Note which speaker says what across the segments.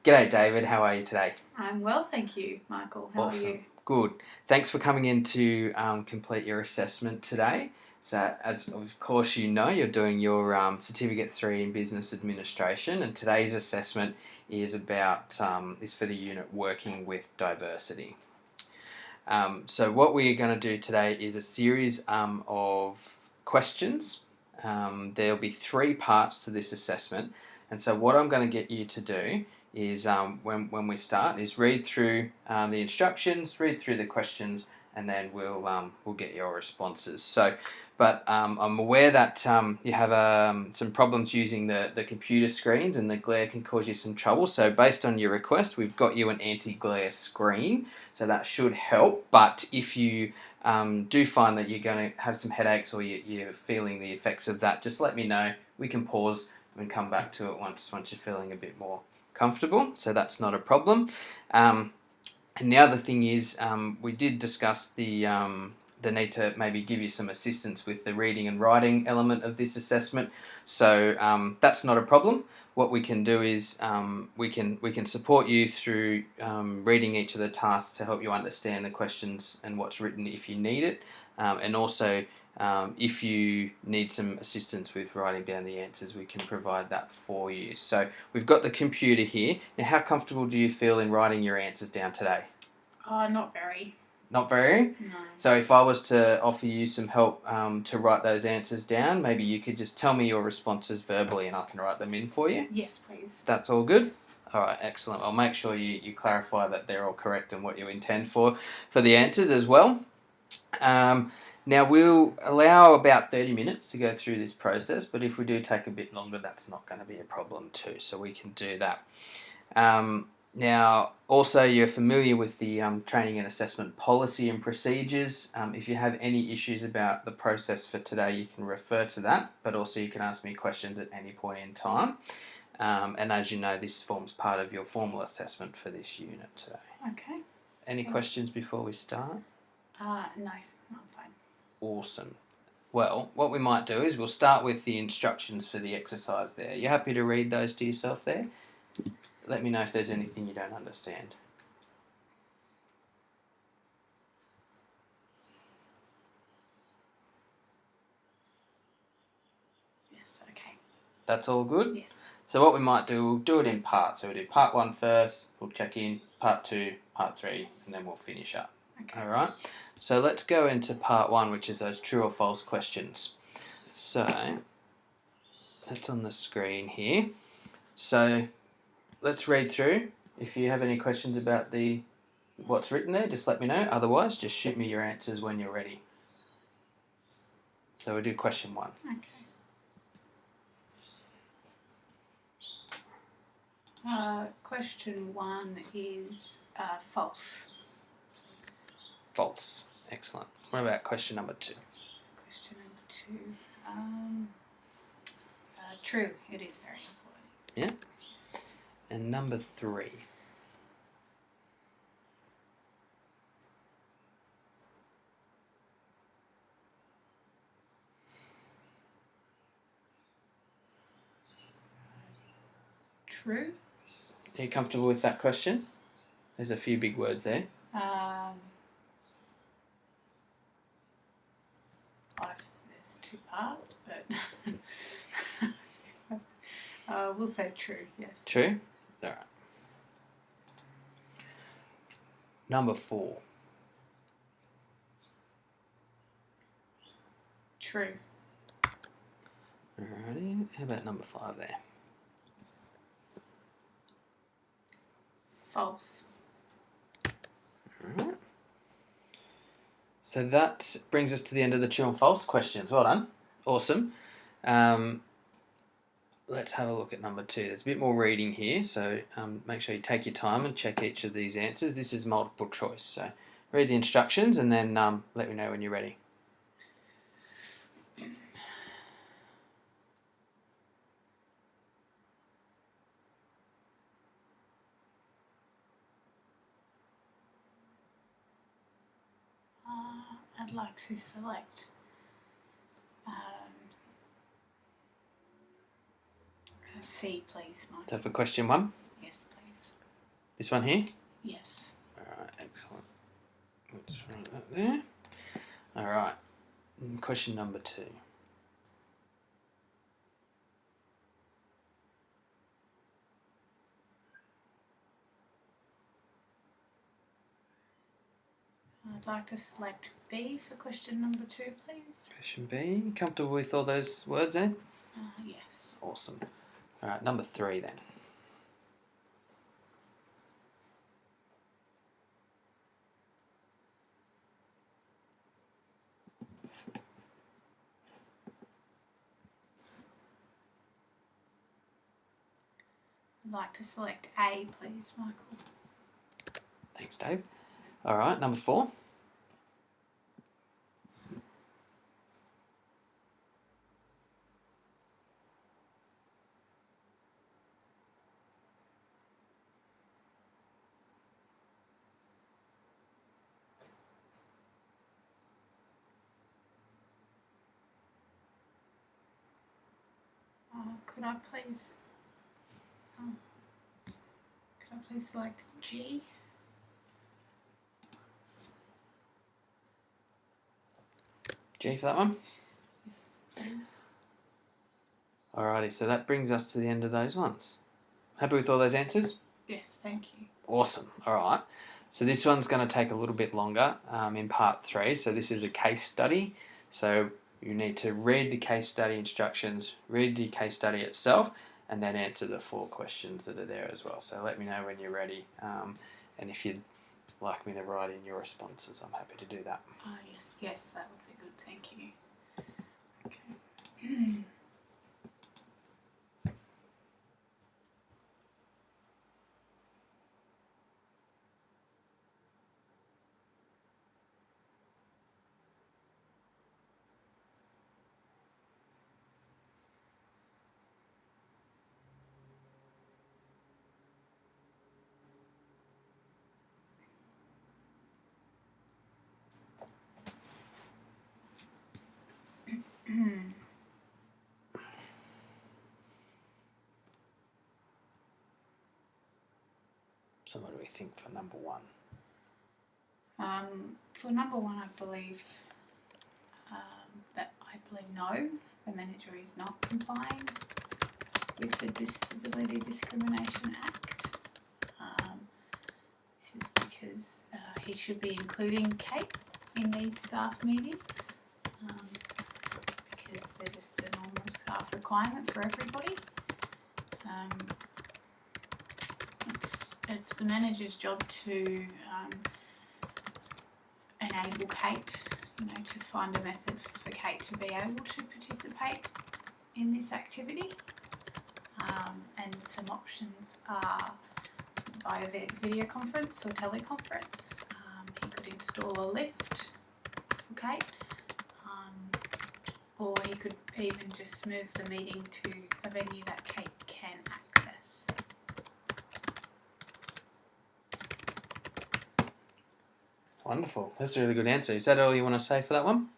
Speaker 1: G'day David, how are you today?
Speaker 2: I'm well, thank you, Michael. How
Speaker 1: Awesome.
Speaker 2: are you?
Speaker 1: Good. Thanks for coming in to complete your assessment today. So, as of course you know, you're doing your Certificate 3 in Business Administration, and today's assessment is about is for the unit Working with Diversity. So what we're going to do today is a series of questions. There'll be 3 parts to this assessment, and so what I'm going to get you to do is when we start is read through the instructions, read through the questions, and then we'll get your responses. But I'm aware that you have some problems using the computer screens, and the glare can cause you some trouble. So based on your request, we've got you an anti-glare screen, so that should help. But if you do find that you're going to have some headaches or you're feeling the effects of that, just let me know. We can pause and come back to it once you're feeling a bit more comfortable, so that's not a problem. And the other thing is, we did discuss the need to maybe give you some assistance with the reading and writing element of this assessment. So that's not a problem. What we can do is we can support you through reading each of the tasks to help you understand the questions and what's written if you need it, and also if you need some assistance with writing down the answers, we can provide that for you. So we've got the computer here. Now, how comfortable do you feel in writing your answers down today?
Speaker 2: Not very.
Speaker 1: Not very?
Speaker 2: No.
Speaker 1: So if I was to offer you some help to write those answers down, maybe you could just tell me your responses verbally and I can write them in for you?
Speaker 2: Yes, please.
Speaker 1: That's all good?
Speaker 2: Yes.
Speaker 1: All right, excellent. I'll make sure you clarify that they're all correct and what you intend for the answers as well. Now, we'll allow about 30 minutes to go through this process, but if we do take a bit longer, that's not going to be a problem too, so we can do that. Now, also, you're familiar with the training and assessment policy and procedures. If you have any issues about the process for today, you can refer to that, but also you can ask me questions at any point in time. And as you know, this forms part of your formal assessment for this unit today.
Speaker 2: Okay.
Speaker 1: Any questions before we start?
Speaker 2: No, I'm fine.
Speaker 1: Awesome. Well, what we might do is we'll start with the instructions for the exercise there. You happy to read those to yourself there? Let me know if there's anything you don't understand.
Speaker 2: Yes, okay.
Speaker 1: That's all good?
Speaker 2: Yes.
Speaker 1: So what we might do, we'll do it in parts. So we'll do part 1 first, we'll check in, part 2, part 3, and then we'll finish up.
Speaker 2: Okay.
Speaker 1: All right? So let's go into part 1, which is those true or false questions. So that's on the screen here. So let's read through. If you have any questions about what's written there, just let me know. Otherwise, just shoot me your answers when you're ready. So we'll do question 1.
Speaker 2: Okay. Question 1 is false.
Speaker 1: False. Excellent. What about question number 2?
Speaker 2: Question number 2. True. It is very important.
Speaker 1: Yeah. And number 3.
Speaker 2: True.
Speaker 1: Are you comfortable with that question? There's a few big words there.
Speaker 2: There's 2 parts, but we'll say true, yes.
Speaker 1: True? All right. Number 4.
Speaker 2: True.
Speaker 1: Alrighty. How about number 5 there?
Speaker 2: False.
Speaker 1: Alright. So that brings us to the end of the true and false questions. Well done. Awesome. Let's have a look at number 2. There's a bit more reading here, so make sure you take your time and check each of these answers. This is multiple choice, so read the instructions and then let me know when you're ready.
Speaker 2: I'd like to select C, please, Mike.
Speaker 1: So for question 1?
Speaker 2: Yes, please.
Speaker 1: This one here?
Speaker 2: Yes.
Speaker 1: Alright, excellent. Let's write that there. Alright, question number 2.
Speaker 2: I'd like to select B for question number 2, please.
Speaker 1: Question B. Comfortable with all those words then?
Speaker 2: Yes.
Speaker 1: Awesome. Alright, number 3 then.
Speaker 2: I'd like to select A, please, Michael.
Speaker 1: Thanks, Dave. Alright, number 4.
Speaker 2: Could I please select G?
Speaker 1: G for that one?
Speaker 2: Yes, please.
Speaker 1: Alrighty, so that brings us to the end of those ones. Happy with all those answers?
Speaker 2: Yes, thank you.
Speaker 1: Awesome. Alright, so this one's going to take a little bit longer in part 3. So this is a case study. So you need to read the case study instructions, read the case study itself, and then answer the 4 questions that are there as well. So let me know when you're ready. And if you'd like me to write in your responses, I'm happy to do that.
Speaker 2: Oh, yes, that would be good, thank you. Okay.
Speaker 1: So what do we think for number 1?
Speaker 2: For number 1, I believe no, the manager is not complying with the Disability Discrimination Act. This is because he should be including Kate in these staff meetings because they're just a normal staff requirement for everybody. It's the manager's job to enable Kate, to find a method for Kate to be able to participate in this activity. And some options are via video conference or teleconference. He could install a lift for Kate, or he could even just move the meeting to a venue that Kate can access.
Speaker 1: Wonderful. That's a really good answer. Is that all you want to say for that one?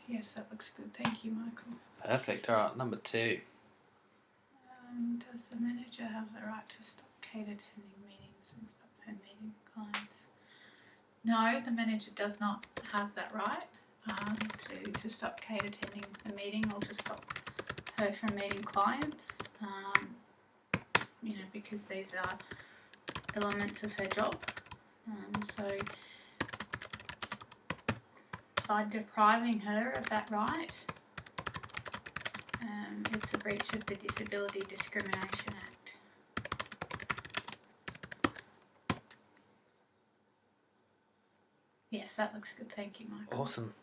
Speaker 2: Yes, that looks good. Thank you, Michael.
Speaker 1: Perfect. All right, number 2.
Speaker 2: Does the manager have the right to stop Kate attending meetings and stop her meeting clients? No, the manager does not have that right to stop Kate attending the meeting or to stop her from meeting clients, because these are elements of her job. So by depriving her of that right, it's a breach of the Disability Discrimination Act. Yes, that looks good. Thank you, Michael.
Speaker 1: Awesome.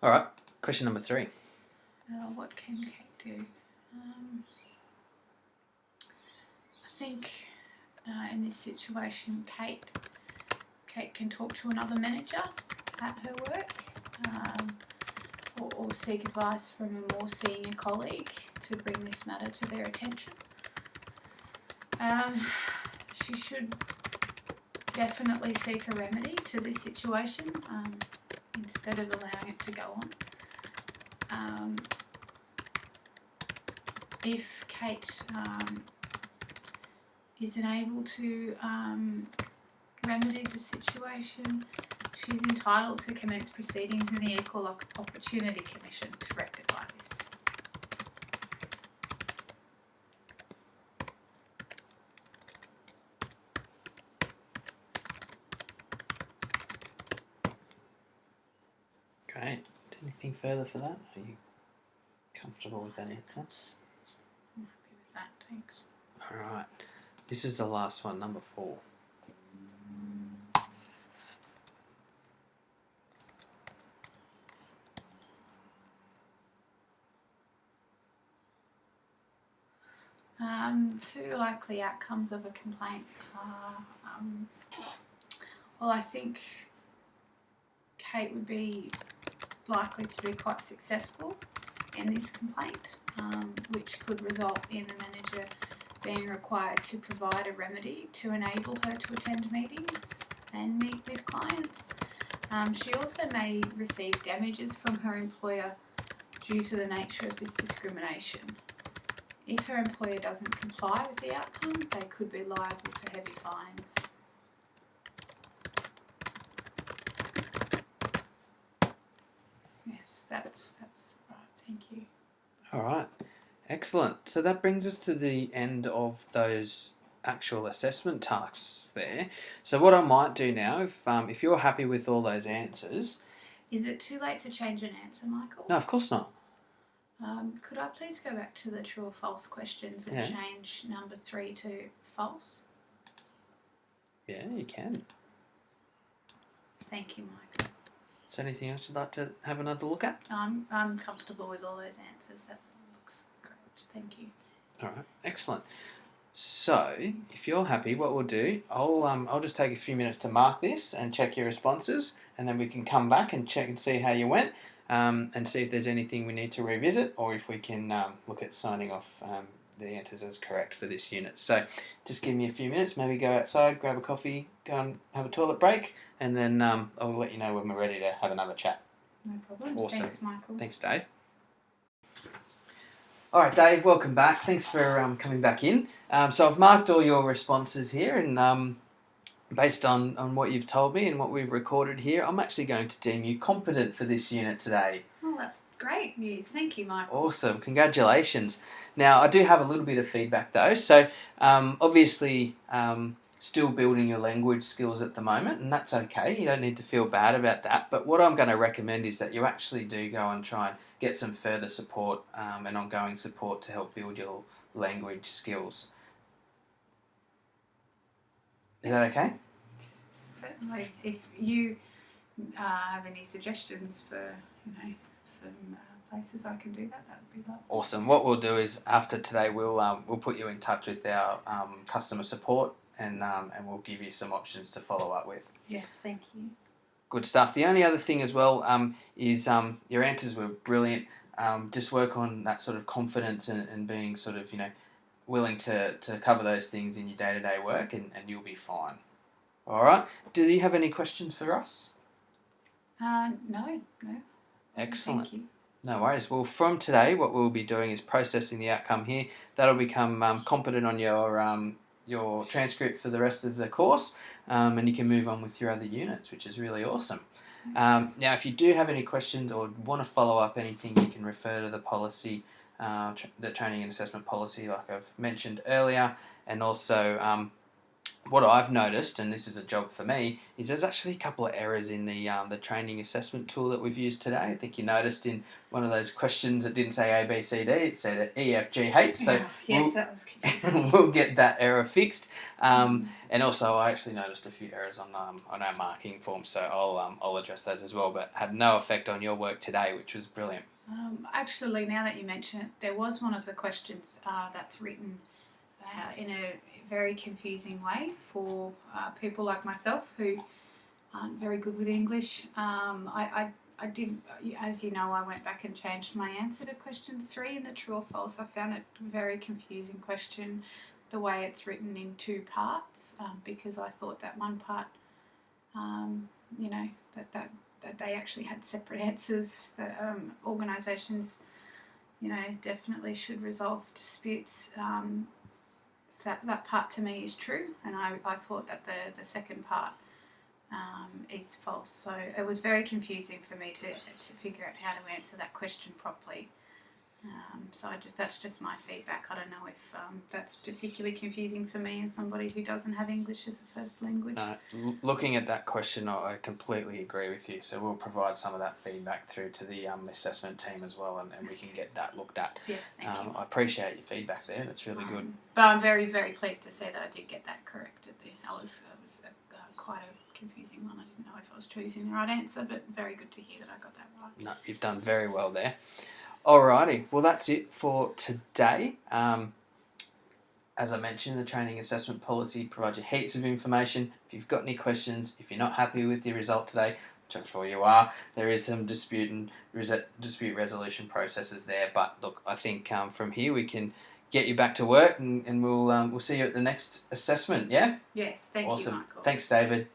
Speaker 1: All right, question number 3.
Speaker 2: What can Kate do? I think in this situation, Kate can talk to another manager at her work, or seek advice from a more senior colleague to bring this matter to their attention. She should definitely seek a remedy to this situation instead of allowing it to go on. If Kate isn't able to remedy the situation, she's entitled to commence proceedings in the Equal Opportunity Commission to rectify this.
Speaker 1: Great. Anything further for that? Are you comfortable with that answer?
Speaker 2: I'm happy with that, thanks.
Speaker 1: All right. This is the last one, number 4.
Speaker 2: Two likely outcomes of a complaint are, well, I think Kate would be likely to be quite successful in this complaint, which could result in the manager being required to provide a remedy to enable her to attend meetings and meet with clients. She also may receive damages from her employer due to the nature of this discrimination. If her employer doesn't comply with the outcome, they could be liable to heavy fines. Yes, that's right, thank you.
Speaker 1: All right. Excellent. So that brings us to the end of those actual assessment tasks there. So what I might do now, if you're happy with all those answers...
Speaker 2: Is it too late to change an answer, Michael?
Speaker 1: No, of course not.
Speaker 2: Could I please go back to the true or false questions and change number 3 to false?
Speaker 1: Yeah, you can.
Speaker 2: Thank you, Michael.
Speaker 1: Is there anything else you'd like to have another look at?
Speaker 2: I'm comfortable with all those answers. That looks great. Thank you.
Speaker 1: All right, excellent. So, if you're happy, what we'll do, I'll just take a few minutes to mark this and check your responses, and then we can come back and check and see how you went, and see if there's anything we need to revisit, or if we can look at signing off the answers as correct for this unit. So, just give me a few minutes. Maybe go outside, grab a coffee, go and have a toilet break, and then I'll let you know when we're ready to have another chat.
Speaker 2: No problem.
Speaker 1: Awesome.
Speaker 2: Thanks, Michael.
Speaker 1: Thanks, Dave. All right, Dave, welcome back. Thanks for coming back in. So I've marked all your responses here, and based on what you've told me and what we've recorded here, I'm actually going to deem you competent for this unit today.
Speaker 2: Oh, that's great news. Thank you, Michael.
Speaker 1: Awesome. Congratulations. Now, I do have a little bit of feedback, though. So obviously, still building your language skills at the moment, and that's okay. You don't need to feel bad about that. But what I'm going to recommend is that you actually do go and try and get some further support and ongoing support to help build your language skills. Is that okay?
Speaker 2: Certainly. If you have any suggestions for, some places I can do that would be lovely.
Speaker 1: Awesome. What we'll do is after today, we'll put you in touch with our customer support, and we'll give you some options to follow up with.
Speaker 2: Yes, thank you.
Speaker 1: Good stuff. The only other thing as well is your answers were brilliant. Just work on that sort of confidence and being sort of, willing to cover those things in your day-to-day work, and you'll be fine. All right. Do you have any questions for us?
Speaker 2: No.
Speaker 1: Excellent.
Speaker 2: Thank you.
Speaker 1: No worries. Well, from today, what we'll be doing is processing the outcome here. That'll become competent on your transcript for the rest of the course, and you can move on with your other units, which is really awesome. Now, if you do have any questions or want to follow up anything, you can refer to the policy, the training and assessment policy, like I've mentioned earlier, and also what I've noticed, and this is a job for me, is there's actually a couple of errors in the training assessment tool that we've used today. I think you noticed in one of those questions it didn't say A, B, C, D, it said E, F, G, H. So
Speaker 2: yes, that was confusing.
Speaker 1: we'll get that error fixed. And also I actually noticed a few errors on our marking form, so I'll address those as well, but had no effect on your work today, which was brilliant.
Speaker 2: Actually, now that you mention it, there was one of the questions that's written in a very confusing way for people like myself who aren't very good with English. I did, as you know, I went back and changed my answer to question 3 in the true or false. I found it a very confusing question, the way it's written in 2 parts, because I thought that one part, that they actually had separate answers, that organisations, definitely should resolve disputes So that part to me is true, and I thought that the second part is false. So it was very confusing for me to figure out how to answer that question properly. So that's just my feedback. I don't know if that's particularly confusing for me as somebody who doesn't have English as a first language.
Speaker 1: Looking at that question, I completely agree with you. So we'll provide some of that feedback through to the assessment team as well, and we can get that looked at.
Speaker 2: Yes, thank you.
Speaker 1: I appreciate your feedback there. That's really good.
Speaker 2: But I'm very, very pleased to say that I did get that correct. That was quite a confusing one. I didn't know if I was choosing the right answer, but very good to hear that I got that right.
Speaker 1: No, you've done very well there. Alrighty, well that's it for today. As I mentioned, the training assessment policy provides you heaps of information. If you've got any questions, if you're not happy with your result today, which I'm sure you are, there is some dispute resolution processes there. But look, I think from here we can get you back to work, and we'll see you at the next assessment. Yeah.
Speaker 2: Yes, thank you,
Speaker 1: Awesome.
Speaker 2: Michael.
Speaker 1: Thanks, David.